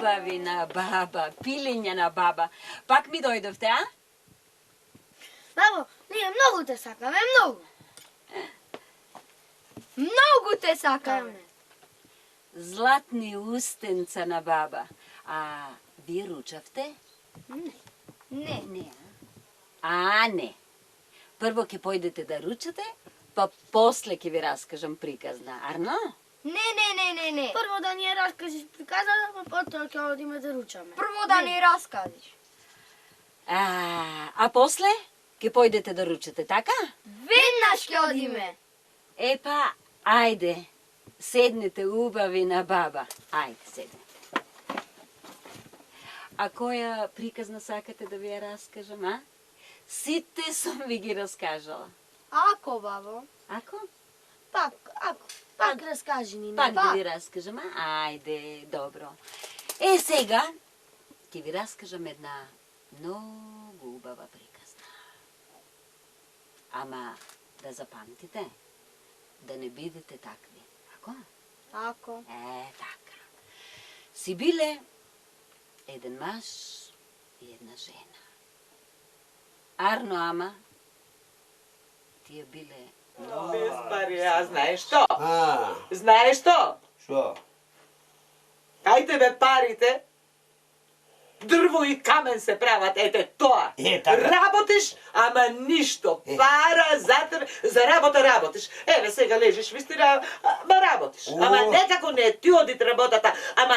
Убавина баба, пилињена баба. Пак ми дојдовте, а? Бабо, ние многу те сакаме, многу. Многу те сакаме. Златни устенца на баба. А ви ручавте? Не. Не. А, не. Прво ќе појдете да ручате, па после ќе ви раскажам приказна, арно? Не. Прво да ни ја раскажеш приказната, па потоа ќе одиме да ручаме. Прво да ни раскажеш. А после ќе појдете да ручате, така? Веднаш ќе одиме. Епа, ајде, седнете убави на баба. Ајде, седнете. А која приказна сакате да ви ја раскажам, а? Сите сум ви ги раскажала. Ако, бабо? Ако? Пак раскажи ни. Пак да ви раскажам, а? Ајде, добро. Сега ќе ви раскажам една многу убава приказна. Ама да запамтите, да не бидете такви. Ако? Ако. Така. Си биле еден маж и една жена. Арно, ама, тие биле много... Без пари, а знаеш што? А, Знаеш што? што? Кај тебе парите, дрво и камен се прават, ете тоа. Така. Работиш, ама ништо. Пара за тебе, за работа работиш. Еве сега лежиш, вистина, ма работиш. Ама некако не ти одит работата, ама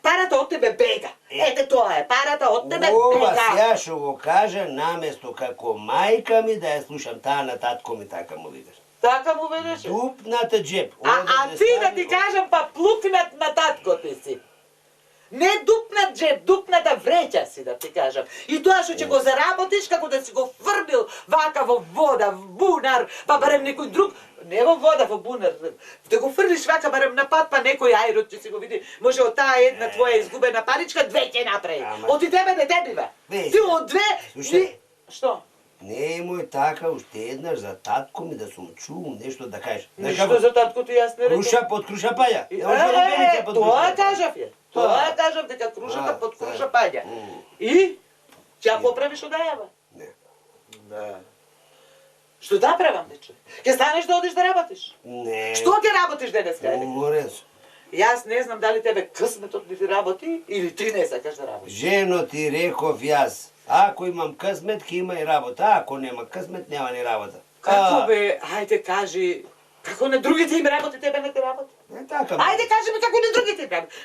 парата од тебе бега. Ете тоа е, парата од тебе Ова бега. сега што го кажа наместо како мајка ми да ја слушам таа на татко ми, така му викаш. Така му велиш? Дупната джеп. А ти да ти кажам, па плукнат на татко ти си. Не дупнат джеб, дупната вреќа си, да ти кажам. И тоа што ќе го заработиш, како да си го фрбил вака во вода, в бунар, па барем некој друг, не во вода, во бунар, да го фрлиш вака барем на пат, па некој ајрот ќе си го види, може од таа една твоја изгубена паричка, две ќе направи. Од и тебе не те бива. Ти од две... Слушај. Што? Не мој така уште еднаш за татко ми да сум чул нешто да кажеш. Ништо за таткото јас не рекам. Круша под круша паѓа. Тоа кажав ја. Тоа кажав дека крушата под круша паѓа. И? Ќе ја поправиш од ајава? Не. Да. Што да правам, дече? Ќе станеш да одиш да работиш? Не. Што ќе работиш денеска? Уморен сум. Јас не знам дали тебе късметот ми ти работи или ти не сакаш да работиш. Жено ти реков јас. Ако имам късмет, ќе има и работа. Ако нема късмет, нема ни работа. Како бе, ајде кажи, како на другите им работи, тебе не те работи? Не така. Ајде кажи ми како на другите им работи.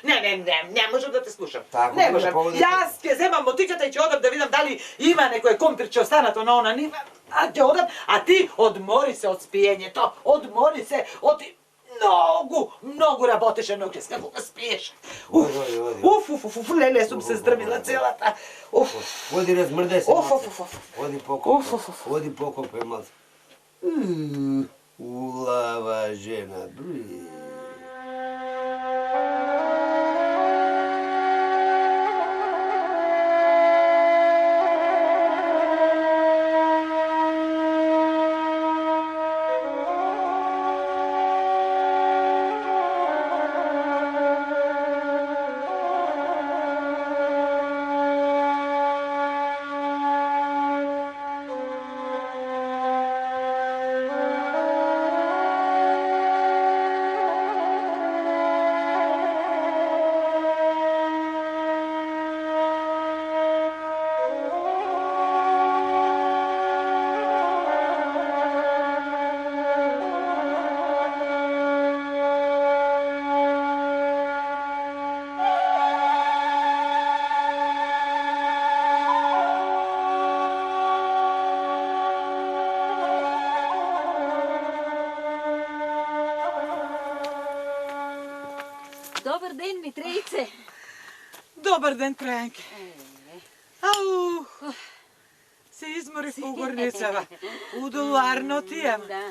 Не можам да те слушам. Тако Не ме можам. поводи. Јас ќе земам мотиката и ќе одам да видам дали има некој компирче останато на она нива. А ќе одам, а ти одмори се од спиењето, одмори се од многу работеше ноќес како да спиеш. Уф, леле сум се здрмила целата. Оди размрде се. Уф. Оди покоп. Оди покоп е мал. Улава жена. Добар ден, Митрејце. Добар ден, Трајанке. Ау, се изморив по горницава. Удолу арно ти ем. Да.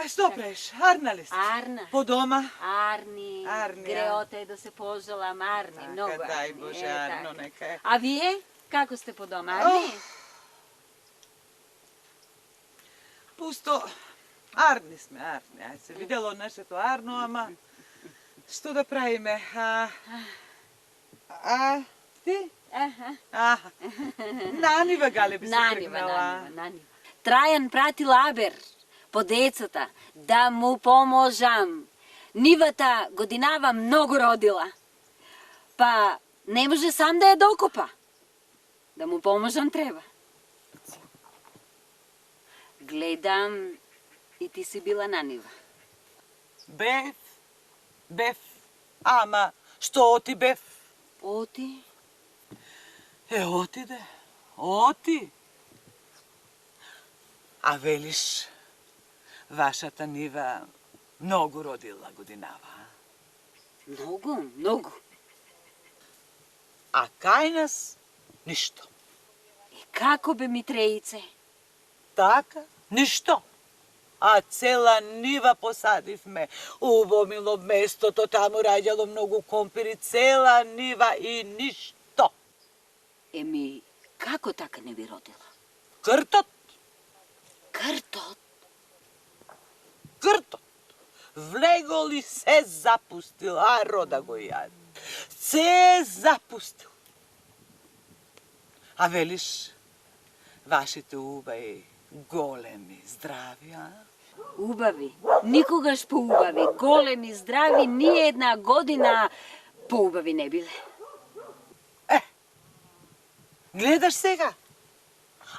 Што правиш? Арна ли си? Арна. По дома? Арни. Греота е да се пожелам, Арни, многу. Дај Боже, Арно, нека е. А вие? Како сте по дома, Арни? Пусто. Арни сме, Арни. Ај се видело нашето Арно, ама Што да правиме? Ти? Нанива, Гале, би се тргнала. Нанива. Трајан прати Лабер по децата да му поможам. Нивата годинава многу родила. Па не може сам да ја докопа. Да му поможам треба. Гледам и ти си била на нива. Бев. Ама, што оти бев? Оти? Оти де. Оти. А велиш, вашата нива многу родила годинава. Многу. А кај нас ништо. И како бе Митреице? Така, ништо. А цела нива посадивме. Убаво мило местото, таму раѓало многу компири, цела нива и ништо. Еми, како така не би родила? Кртот. Влегол и се запустил, а рода го јади. Се запустил. А велиш, вашите убави големи, здрави, а? Убави. Никогаш поубави. Големи, здрави, ни една година поубави не биле. Гледаш сега?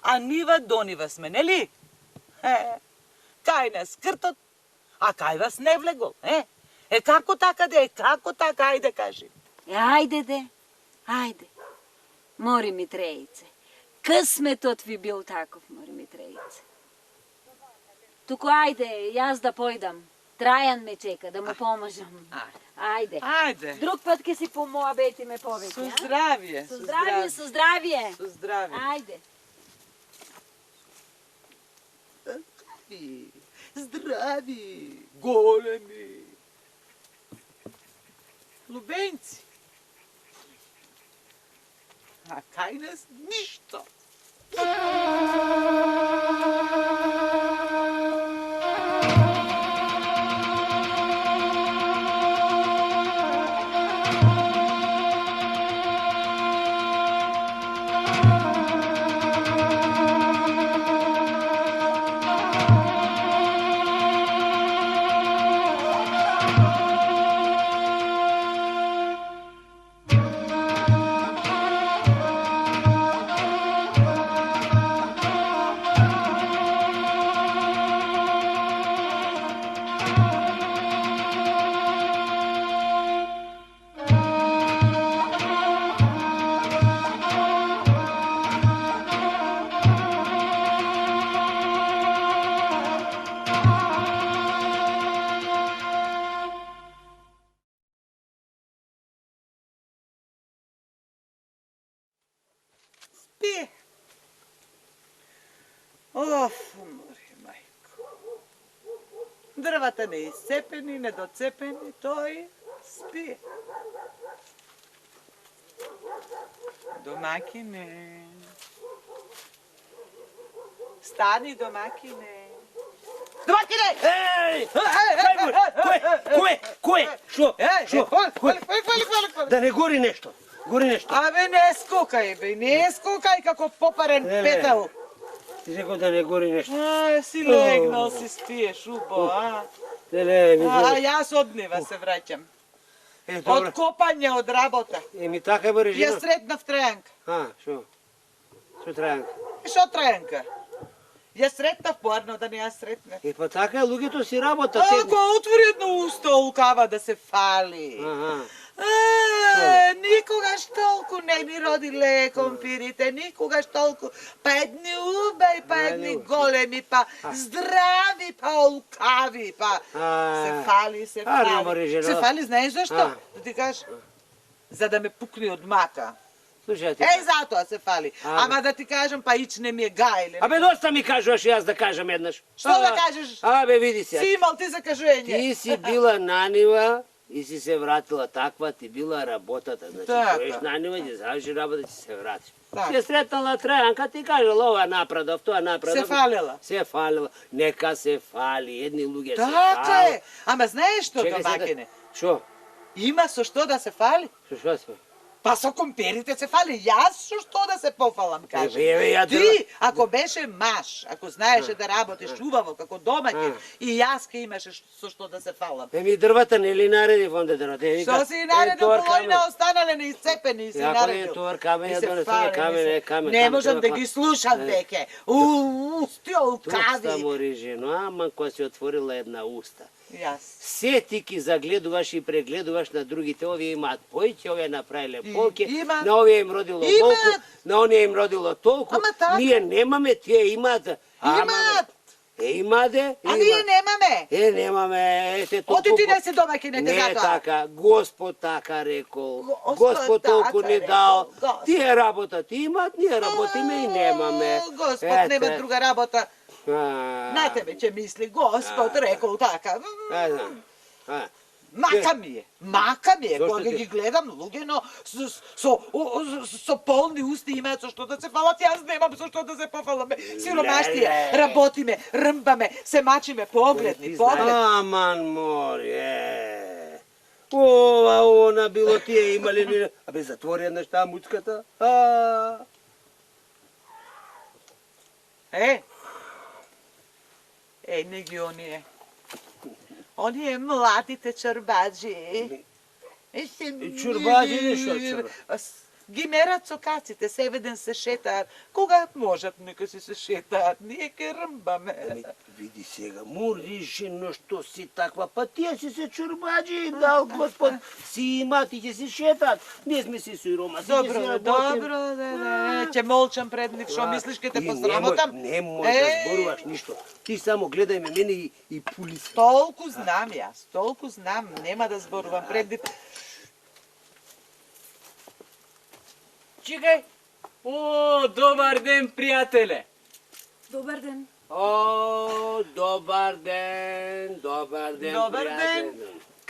А нива до нива сме, нели? Кај нас кртот, а кај вас не влегол, како така де, како така, ајде кажи. Ајде. Мори Митреице. Късметот ви бил таков, мори Митреице. Туку ајде, јас да појдам. Трајан ме чека, да му поможам. Ајде. Друг пат ке си помоабетиме повеќе. Со здравје. Со здравје. Ајде. Здрави, големи, лубенци. А кај нас ништо. Спи. Мори, мајко. Дрвата не изцепени, недоцепени, тој спи. Домакине. Стани, домакине. Домакине! Кој? Шо? Да не гори нешто. Абе, не скокај како попарен петел. Ти рекол да не гори нешто. Си легнал, си спиеш, убо, а јас од нива се враќам. Од копање, од работа. Еми така бе режима. Ја сретнав Трајанка. Шо? Шо Трајанка? Шо Трајанка? Ја сретнав поарно да не ја сретнав. Па така луѓето си работат. Ако отвори едно усто, лукава да се фали. Никогаш толку не ми родиле компирите, никогаш толку. Па едни убави, па едни големи, па здрави, па лукави, па се фали. Се фали, знаеш зашто? Да ти кажеш, за да ме пукне од мака. Слушајте. Затоа се фали. Ама да ти кажам, па ич не ми е гајле. Абе, доста ми кажуваш јас да кажам еднаш. Што да кажеш? Абе, види се. Си имал ти закажување. Ти си била на нива и си се вратила таква, ти била работата. Значи, којеш на нива, ќе заврши работа, ќе се вратиш. Си сретнала Трајанка, ти кажала ова напредов, тоа напредов. Се фалела. Се фалела. Нека се фали, едни луѓе се Така фали. е. Ама знаеш што, домакине? Шо? Има со што да се фали? Што сме? Па со комперите се фали. Јас со што да се пофалам, кажем. Ја Ти, ако беше маш, ако знаеше да работиш убаво како домаќин, и јас ке имаше со што да се фалам. Еми дрвата не ли нареди фонде дрвата? Што си наредил половина останале неисцепени си Ако наредил. е товар камен, ја Ми се донесе фали, камен, ми се- камен. Не можам да ги слушам веќе. Стиол Тук ста кави. мори жено, ама која си отворила една уста. Јас. Се ти ки загледуваш и прегледуваш на другите, овие имаат појќе, овие направиле полке, имаат. на овие им родило Имаат. толку, на оние им родило толку, Ама така. ние немаме, тие имаат. Имаат. Имаде, А ние немаме. Немаме, ете толку. Оти ти не си домаќините Не е затоа. така, Господ така рекол, Господ Господ толку така ни рекол, дал, Господ. тие работат имат, ние работиме и немаме. Господ Ете. нема друга работа. А, На тебе ќе мисли, Господ рекол така. знам. Мака ми е, Зошто кога ти? ги гледам луѓе, но со полни усти имаат со што да се фалат, јас немам со што да се пофаламе. Сиромаштија, Леле. работиме, рмбаме, се мачиме, погледни. Аман море. Ова, она било тие имале ни... Абе, затвори една шта муцката. Не ги оние. Оние младите чорбаджи. Чорбаджи или шо чорбаджи? Ги мерат со каците, севеден се шетаат. Кога можат, нека си се шетаат. Ние ке рмбаме. Види сега, мори жено, што си таква, па тие си се чорбаджи, дал Господ, си имат и ќе си шетат. Не сме си сирома, си ќе си Добро, работим. ќе молчам пред нив, шо мислиш ке те посрамотам? Не може да зборуваш ништо. Ти само гледај ме мене и пули се. Толку знам јас, толку знам, нема да зборувам пред нив. Чекај! О, добар ден, пријателе! Добар ден. О, добар ден, добар ден, Добар пријател.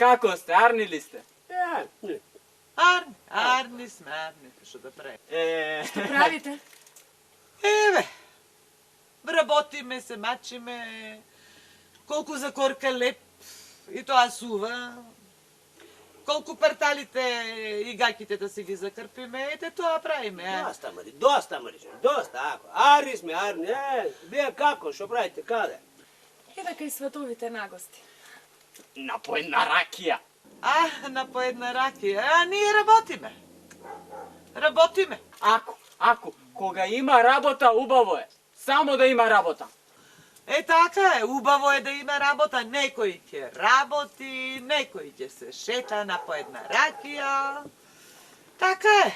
Како сте, арни ли сте? Арни сме, арни, што да правим. Правите? Еве, работиме, се мачиме, колку за корка леп, и тоа сува. Колку парталите и гаките да си ги закрпиме, ете тоа правиме. Доста, Мари, доста, ако. Арни сме, арни, вие како, што правите, каде? Иде кај световите нагости. На по една ракија. На по една ракија, ние работиме. Работиме. Ако, кога има работа, убаво е. Само да има работа. Така е, убаво е да има работа. Некој ќе работи, некој ќе се шета на по една ракија. Така е.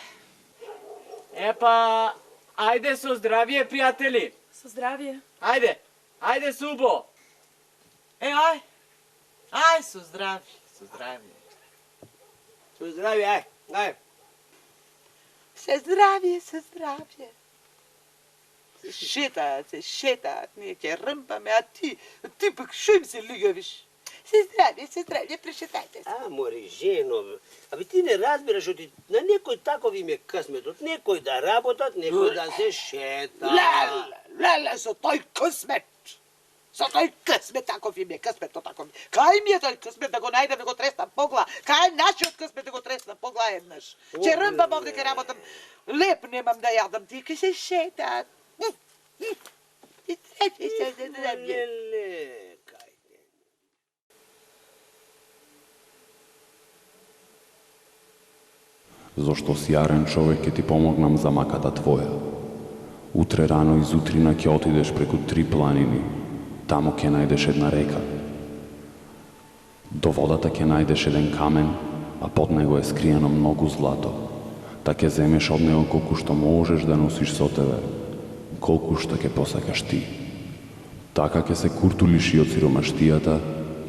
Епа, ајде со здравие, пријатели. Со здравие. Ајде субо. Ај, со здравје, со здравје. Со здравје, ај. Се здравје, се здравје. Се шетаат, ние ќе рмпаме, а ти пак шо им се лигавиш? Се здравје, прешетајте се. Мори, жено, абе ти не разбираш, оти на некој таков им е късметот, некој да работат, некој да се шета. Леле, со тој късмет. Со тој късмет, таков им е късметот, таков. Кај ми е тој късмет да го најдам да го треснам погла? Кај е нашиот късмет да го треснам погла еднаш? Ќе рмбам овде, ќе работам. Леп немам да јадам, ти ке се шетаат. Зошто си јарен човек ќе ти помогнам за маката твоја. Утре рано изутрина ќе отидеш преку 3 планини. Таму ќе најдеш една река. До водата ќе најдеш еден камен, а под него е скриено многу злато. Та ќе земеш од него колку што можеш да носиш со тебе, колку што ќе посакаш ти. Така ќе се куртулиш и од сиромаштијата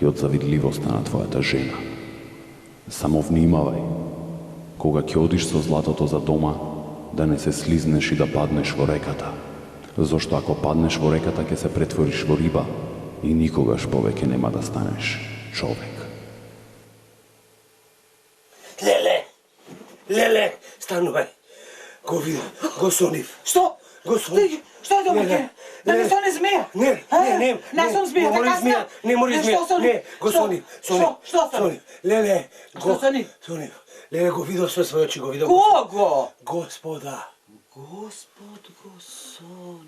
и од завидливоста на твојата жена. Само внимавај, кога ќе одиш со златото за дома, да не се слизнеш и да паднеш во реката. Зошто ако паднеш во реката ќе се претвориш во риба и никогаш повеќе нема да станеш човек. Леле, станувај. Го видам, го сонив. Што? Го сонив. Što je domaće? Da mi se one zmeja? Ne. Ne sam zmeja, така сме. Не мори змеја. Što su oni? Не, го Сони. Što su oni? Леле, Što su oni? Сони. Леле, го видов со своји очи, го видов. Kogo? Господа. Gospod Gosoni.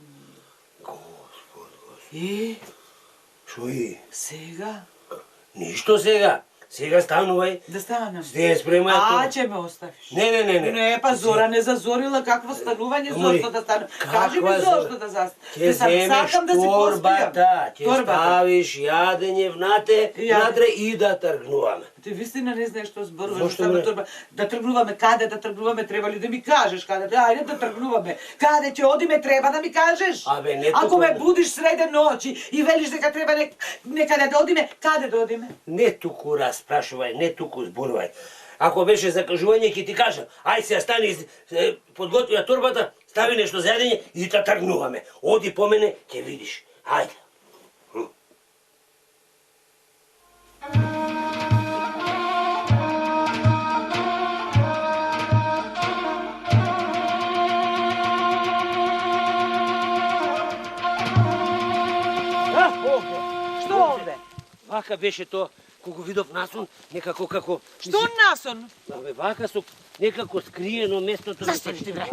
Господ. I Шо и? сега? Ништо сега. Сега станувај. Да станам. Се спремај. А, ќе ме оставиш. Не. Не, па Зора не зазорила какво станување, Амори, зошто да станам. каква Кажи ми зошто да Ќе застанам. земеш Сакам да си торбата, ќе Торбата. ставиш јадење внатре Јадење. и да тргнуваме. Ти вистина не знаеш што зборуваш, Зошто само не? торба. Да тргнуваме, каде да тргнуваме, треба ли да ми кажеш каде? Ајде да тргнуваме. Каде ќе одиме, треба да ми кажеш. Абе, не Ако туку- ме будиш среде ноќи и велиш дека треба некаде да одиме, каде да одиме? Не туку распрашувај, не туку зборувај. Ако беше закажување, ќе ти кажам, ај сега стани, подготви ја торбата, стави нешто за јадење и да тргнуваме. Оди по мене, ќе видиш. Ајде. Што овде? Вака беше то, кога го видов насон, некако како... Што насон? Абе, вака со некако скриено местото... Зашто ти бре?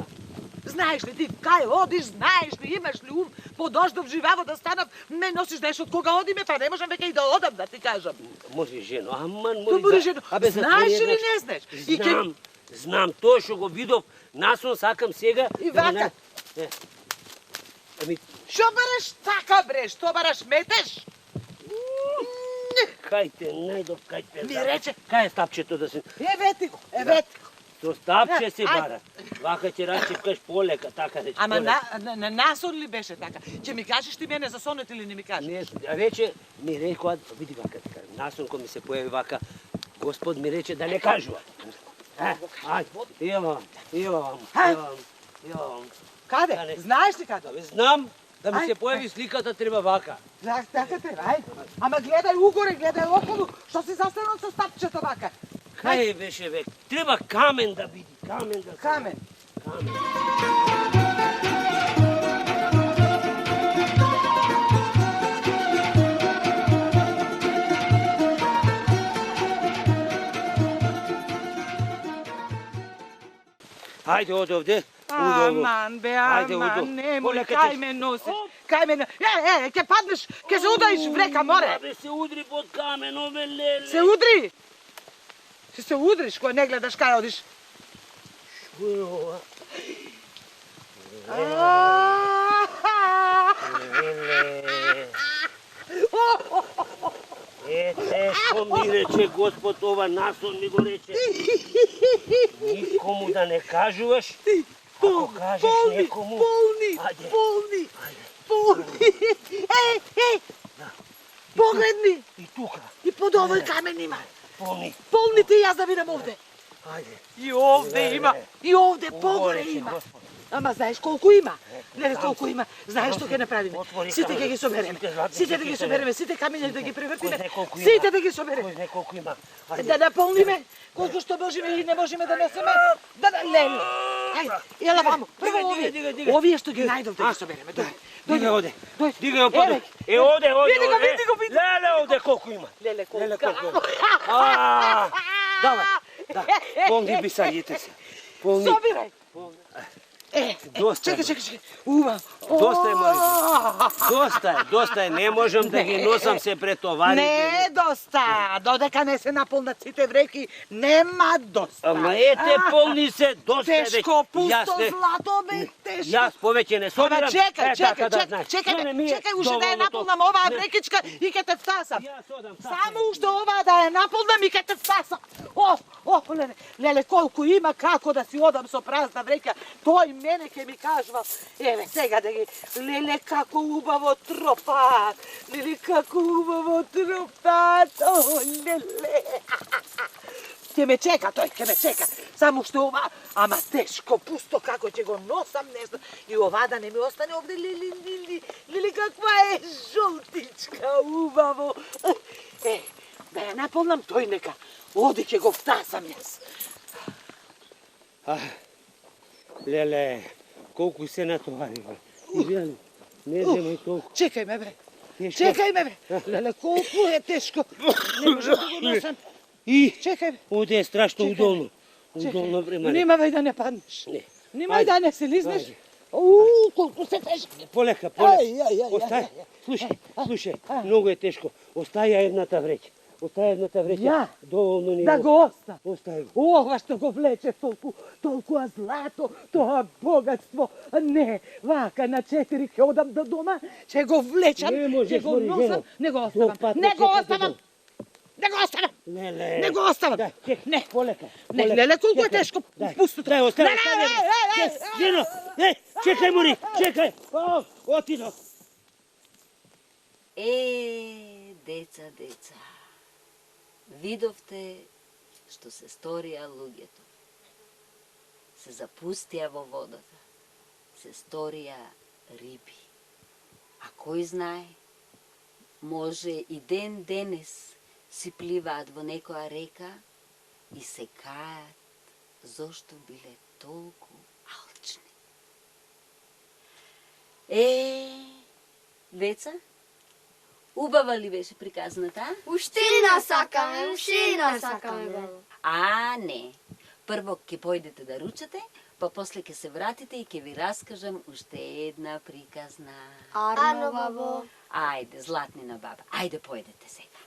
Знаеш ли ти кај одиш, знаеш ли, имаш ли ум, по дождов живаво да станав, ме носиш знаеш од кога одиме, па не можам веќе и да одам, да ти кажам. Може жено, аман То може... буде жено. Абе, Знаеш затвори или еднаш. не знаеш? И ке- Знам, тоа што го видов, насон сакам сега... И да вака. не- Ами, Што бараш така бре, што бараш метеш? кај те најдов, кај те... Ми рече. Кај е стапчето да се... Евети го, евети го. Со стапче се Ајде. бара. Вака ќе рачепкаш полека, така рече. Ама полека. на насон ли беше така? Ќе ми кажеш ти мене за сонет или не ми кажеш? Не, рече, ми рекоа, види вака, така, насон кој ми се појави вака, Господ ми рече да не кажува. Ајде, евам. Каде? Да не- Знаеш ли каде? Абе, знам да ми Ајде, се појави сликата треба вака. Така треба, ајде. Ама гледај угоре, гледај околу, што си застанал со стапчето вака? Кај беше век? Треба камен да биде, камен да се... Камен. Камен. Ајде, оде овде. Аман, бе, Ајде, аман, уду. немој, Полека кај те- ме носи. Кај ме... ќе паднеш, ќе се удариш врека море. Абе, се удри под камен, ове леле. Се удри. Ќе се удриш кога не гледаш кај одиш. Шо е ова? Леле. Тешко ми рече Господ, ова насон ми го рече. Никому да не кажуваш. Ако кажеш некому... Ајде. полни. Еј, погледни. И тука, И под овој камен има. полни. Полните јас да видам овде. Ајде. И овде има. И овде погоре рече има. Господ. Ама знаеш колку има? Гледај колку има. Знаеш што ќе направиме? Отвори Сите камера. ќе ги собереме. Сите златни Сите да ќе ги ги собереме, сите камења да ги Кој превртиме. знае колку има. Сите да ги собереме. Кој знае колку има. Да наполниме колку што можеме и не можеме да несеме. Леле. Ајде, ела вамо. Прво Дигај, овие. Овие што ги најдов да ги собереме. Дојде. Дигај оде. Дојде. Дигај го поду. Еве. Оде. Види го, оде. види го, види го. Леле, оде колку има. Леле Леле, колку. колку има. Давај. Да. Полни бисарите се. Полни. Собирај. Доста е. Чекај. Ума. Доста е, Марија. Доста е. Не можам да ги носам се претоварите. Не е доста. Додека не се наполнат сите вреки, нема доста. Ама ете, полни се, доста е. Тешко, пусто Јас не- злато, бе, тешко. Јас повеќе не Ама собирам. чекај, така да знаеш. Не ми е чекај, уште да ја доволно наполнам тоа. оваа Не. врекичка и ќе те втасам. Јас одам. Само уште оваа да ја наполнам и ќе те втасам. Леле, колку има, како да си одам со празна врека, тој мене ќе ми кажува. Еве, сега да ги... Леле, како убаво тропаат. Леле, како убаво тропаат. О, леле. Ќе ме чека тој, ќе ме чека. Само што ова, ама тешко, пусто, како ќе го носам, не знам. И ова да не ми остане овде, лили, каква е жолтичка, убаво. Да ја наполнам тој нека. Оди ќе го втасам јас. Леле, колку се натоварива. Ивијане, не земај толку. Чекај ме, бе. Тешко. Чекај ме, бе. Леле, колку е тешко. Не можам да го носам. И, Чекај, бе. овде е страшно удолно. Удолно време. Внимавај да не паднеш. Не. Внимавај да не се лизнеш. Ајде. Колку се тешко. Полека, полека. Ај. Остај, слушај, многу е тешко. Остаја едната вреќа. Остаја едната вреќа. Ја? Доволно ни Да го оста. Остави го. Ова што го влече толку злато, тоа богатство. Не, вака на 4 ќе одам до дома, ќе го влечам, Не можеш, ќе го Мори, носам, жено. не го Друг оставам. пат Не не го чекате оставам. дом. Не го оставам. Леле. Не го оставам. Дај, чек, Не. полека. Не, полека. леле, колку е Чекај. тешко. Дај, Пустото. Дај, остави. Не, Жено, чекај, Мори, чекај. Отидо. Деца, видовте што се сторија луѓето. Се запустија во водата. Се сторија риби. А кој знае, може и ден денес си пливаат во некоја река и се кајат зошто биле толку алчни. Деца, убава ли беше приказната? Уштина сакаме, бабо. А, не. Прво ќе појдете да ручате, па после ќе се вратите и ќе ви раскажам уште една приказна. Арно, бабо. Ајде, златнина баба, ајде појдете сега.